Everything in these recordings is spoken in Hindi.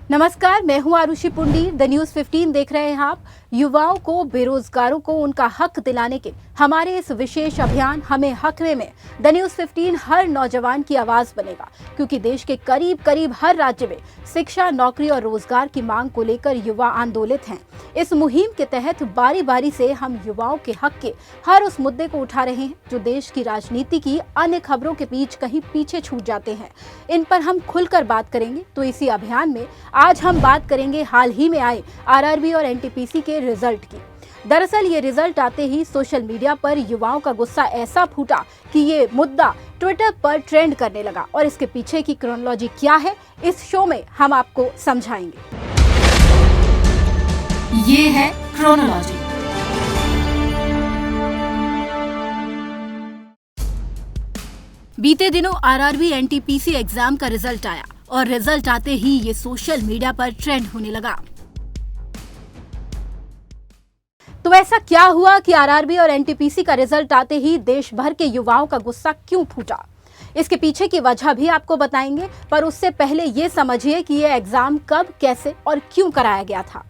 नमस्कार, मैं हूं आरुषि पुंडी। द न्यूज 15 देख रहे हैं आप। युवाओं को, बेरोजगारों को उनका हक दिलाने के हमारे इस विशेष अभियान हमें हक में द न्यूज 15 हर नौजवान की आवाज बनेगा, क्योंकि देश के करीब करीब हर राज्य में शिक्षा, नौकरी और रोजगार की मांग को लेकर युवा आंदोलित हैं। इस मुहिम के तहत बारी बारी से हम युवाओं के हक के हर उस मुद्दे को उठा रहे हैं जो देश की राजनीति की अन्य खबरों के बीच कहीं पीछे छूट जाते हैं। इन पर हम खुलकर बात करेंगे। तो इसी अभियान में आज हम बात करेंगे हाल ही में आए आरआरबी और एनटीपीसी के रिजल्ट की। दरअसल ये रिजल्ट आते ही सोशल मीडिया पर युवाओं का गुस्सा ऐसा फूटा कि ये मुद्दा ट्विटर पर ट्रेंड करने लगा, और इसके पीछे की क्रोनोलॉजी क्या है इस शो में हम आपको समझाएंगे। ये है क्रोनोलॉजी। बीते दिनों आरआरबी एनटीपीसी एग्जाम का रिजल्ट आया और रिजल्ट आते ही ये सोशल मीडिया पर ट्रेंड होने लगा। तो ऐसा क्या हुआ कि आरआरबी और एनटीपीसी का रिजल्ट आते ही देश भर के युवाओं का गुस्सा क्यों फूटा? इसके पीछे की वजह भी आपको बताएंगे, पर उससे पहले ये समझिए कि ये एग्जाम कब, कैसे और क्यों कराया गया था।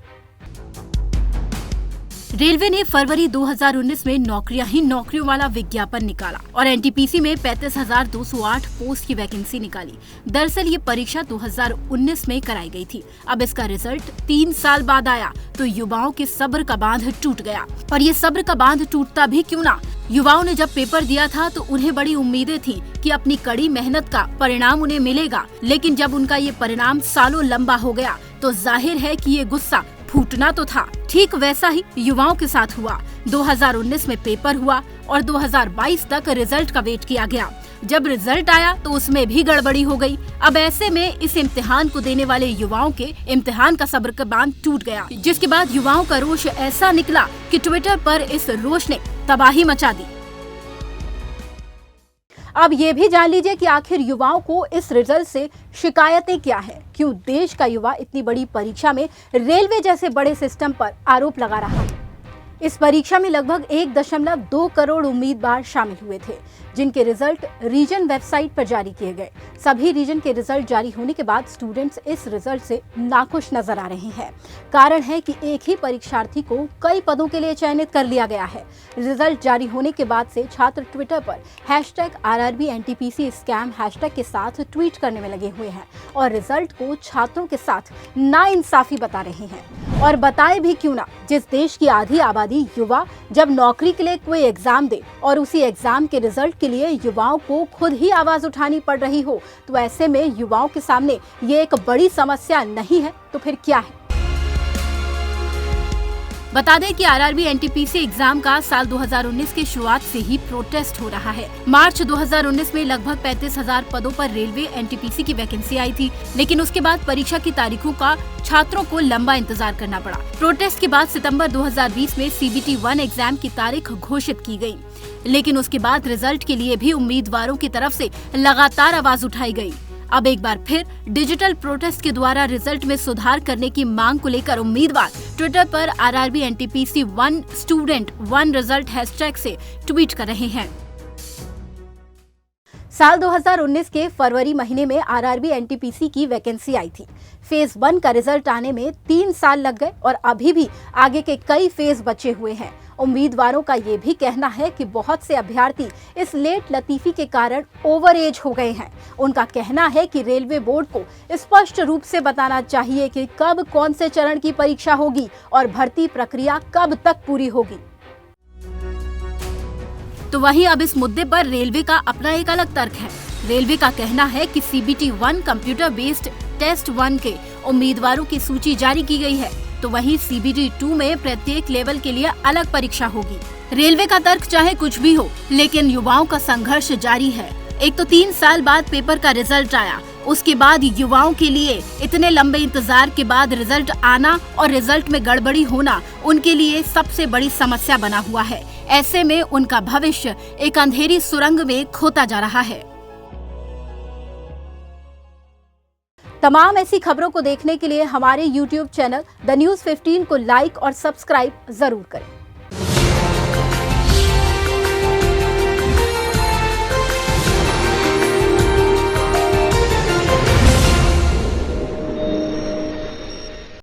रेलवे ने फरवरी 2019 में नौकरियां ही नौकरियों वाला विज्ञापन निकाला और एनटीपीसी में 35,208 पोस्ट की वैकेंसी निकाली। दरअसल ये परीक्षा 2019 में कराई गई थी। अब इसका रिजल्ट 3 साल बाद आया तो युवाओं के सब्र का बांध टूट गया। और ये सब्र का बांध टूटता भी क्यों ना, युवाओं ने जब पेपर दिया था तो उन्हें बड़ी उम्मीदें थी कि अपनी कड़ी मेहनत का परिणाम उन्हें मिलेगा, लेकिन जब उनका ये परिणाम सालों लंबा हो गया तो जाहिर है कि ये गुस्सा फूटना तो था। ठीक वैसा ही युवाओं के साथ हुआ। 2019 में पेपर हुआ और 2022 तक रिजल्ट का वेट किया गया। जब रिजल्ट आया तो उसमें भी गड़बड़ी हो गई। अब ऐसे में इस इम्तिहान को देने वाले युवाओं के इम्तिहान का सब्र का बांध टूट गया, जिसके बाद युवाओं का रोष ऐसा निकला कि ट्विटर पर इस रोष ने तबाही मचा दी। अब ये भी जान लीजिए कि आखिर युवाओं को इस रिजल्ट से शिकायतें क्या है। क्यों देश का युवा इतनी बड़ी परीक्षा में रेलवे जैसे बड़े सिस्टम पर आरोप लगा रहा है। इस परीक्षा में लगभग 1.2 करोड़ उम्मीदवार शामिल हुए थे, जिनके रिजल्ट रीजन वेबसाइट पर जारी किए गए। सभी रीजन के रिजल्ट जारी होने के बाद स्टूडेंट्स इस रिजल्ट से नाखुश नजर आ रहे हैं। कारण है कि एक ही परीक्षार्थी को कई पदों के लिए चयनित कर लिया गया है। रिजल्ट जारी होने के बाद से छात्र ट्विटर पर #RRBNTPC स्कैम हैशटैग के साथ ट्वीट करने में लगे हुए हैं और रिजल्ट को छात्रों के साथ नाइंसाफी बता रहे हैं। और बताए भी क्यों ना, जिस देश की आधी आबादी युवा जब नौकरी के लिए कोई एग्जाम दे और उसी एग्जाम के रिजल्ट के लिए युवाओं को खुद ही आवाज उठानी पड़ रही हो, तो ऐसे में युवाओं के सामने ये एक बड़ी समस्या नहीं है तो फिर क्या है? बता दें कि आरआरबी एनटीपीसी एग्जाम का साल 2019 के शुरुआत से ही प्रोटेस्ट हो रहा है। मार्च 2019 में लगभग 35,000 पदों पर रेलवे एनटीपीसी की वैकेंसी आई थी, लेकिन उसके बाद परीक्षा की तारीखों का छात्रों को लंबा इंतजार करना पड़ा। प्रोटेस्ट के बाद सितंबर 2020 में CBT 1 एग्जाम की तारीख घोषित की गयी, लेकिन उसके बाद रिजल्ट के लिए भी उम्मीदवारों की तरफ से लगातार आवाज उठाई गयी। अब एक बार फिर डिजिटल प्रोटेस्ट के द्वारा रिजल्ट में सुधार करने की मांग को लेकर उम्मीदवार ट्विटर पर RRB NTPC 1 student 1 result hashtag से ट्वीट कर रहे हैं। साल 2019 के फरवरी महीने में आरआरबी एनटीपीसी की वैकेंसी आई थी। फेज 1 का रिजल्ट आने में 3 साल लग गए और अभी भी आगे के कई फेज बचे हुए हैं। उम्मीदवारों का ये भी कहना है कि बहुत से अभ्यर्थी इस लेट लतीफी के कारण ओवर एज हो गए हैं। उनका कहना है कि रेलवे बोर्ड को स्पष्ट रूप से बताना चाहिए कि कब कौन से चरण की परीक्षा होगी और भर्ती प्रक्रिया कब तक पूरी होगी। तो वहीं अब इस मुद्दे पर रेलवे का अपना एक अलग तर्क है। रेलवे का कहना है कि CBT 1 कंप्यूटर बेस्ड टेस्ट 1 के उम्मीदवारों की सूची जारी की गई है, तो वहीं CBT 2 में प्रत्येक लेवल के लिए अलग परीक्षा होगी। रेलवे का तर्क चाहे कुछ भी हो, लेकिन युवाओं का संघर्ष जारी है। एक तो 3 साल बाद पेपर का रिजल्ट आया, उसके बाद युवाओं के लिए इतने लंबे इंतजार के बाद रिजल्ट आना और रिजल्ट में गड़बड़ी होना उनके लिए सबसे बड़ी समस्या बना हुआ है। ऐसे में उनका भविष्य एक अंधेरी सुरंग में खोता जा रहा है। तमाम ऐसी खबरों को देखने के लिए हमारे YouTube चैनल द न्यूज 15 को लाइक और सब्सक्राइब जरूर करें।